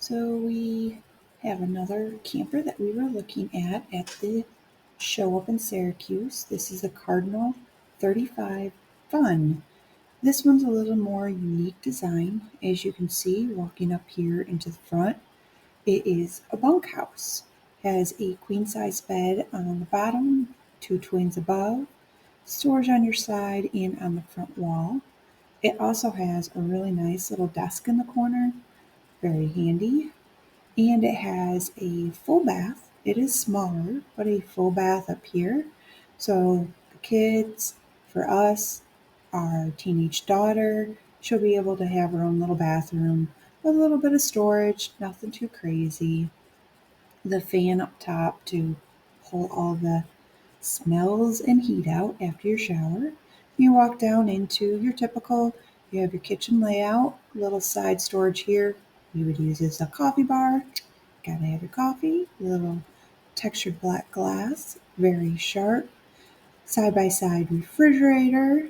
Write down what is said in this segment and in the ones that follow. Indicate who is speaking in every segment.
Speaker 1: So we have another camper that we were looking at the show up in Syracuse. This is a Cardinal 35 Fun. This one's a little more unique design. As you can see, walking up here into the front, it is a bunkhouse. Has a queen size bed on the bottom, two twins above, storage on your side and on the front wall. It also has a really nice little desk in the corner, very handy. And it has a full bath. It is smaller, but a full bath up here. So the kids, for us, our teenage daughter, she'll be able to have her own little bathroom with a little bit of storage, nothing too crazy. The fan up top to pull all the smells and heat out after your shower. You walk down into your typical, you have your kitchen layout, little side storage here. You would use as a coffee bar. Gotta have your coffee, little textured black glass, very sharp. Side by side refrigerator.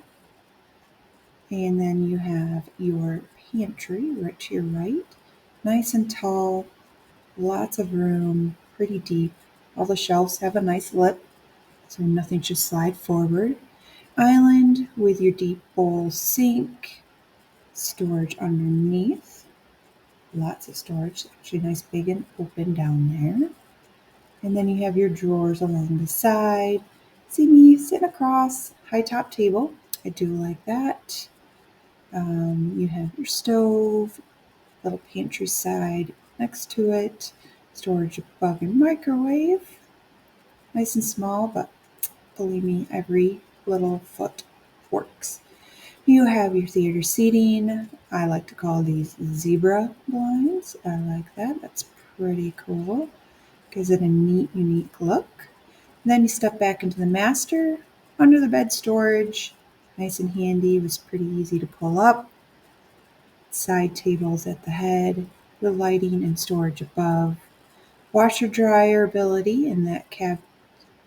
Speaker 1: And then you have your pantry right to your right. Nice and tall, lots of room, pretty deep. All the shelves have a nice lip, so nothing should slide forward. Island with your deep bowl sink, storage underneath. Lots of storage, actually nice big and open down there. And then you have your drawers along the side. See me sitting across, high top table. I do like that. You have your stove, little pantry side next to it, storage above your microwave. Nice and small, but believe me, every little foot works. You have your theater seating. I like to call these zebra blinds. I like that. That's pretty cool. Gives it a neat, unique look. Then you step back into the master, under the bed storage. Nice and handy. It was pretty easy to pull up. Side tables at the head, the lighting and storage above. Washer dryer ability in that cab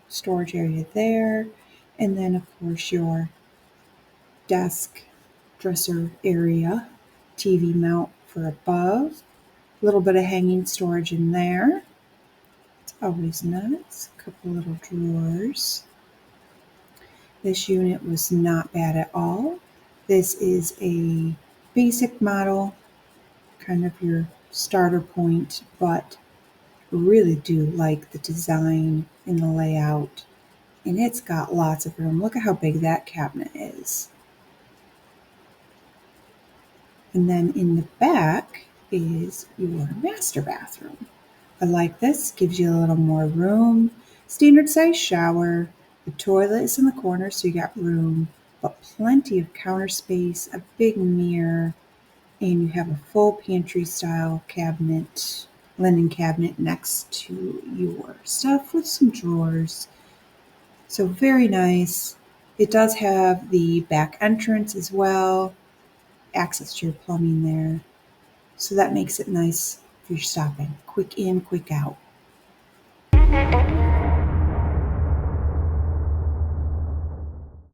Speaker 1: storage area there. And then, of course, your desk dresser area, TV mount for above, a little bit of hanging storage in there. It's always nice. A couple little drawers. This unit was not bad at all. This is a basic model, kind of your starter point, but really do like the design and the layout. And it's got lots of room. Look at how big that cabinet is. And then in the back is your master bathroom. I like this, gives you a little more room. Standard size shower. The toilet is in the corner, so you got room, but plenty of counter space, a big mirror, and you have a full pantry style cabinet, linen cabinet next to your stuff with some drawers. So very nice. It does have the back entrance as well, access to your plumbing there. So that makes it nice if you're stopping. Quick in, quick out.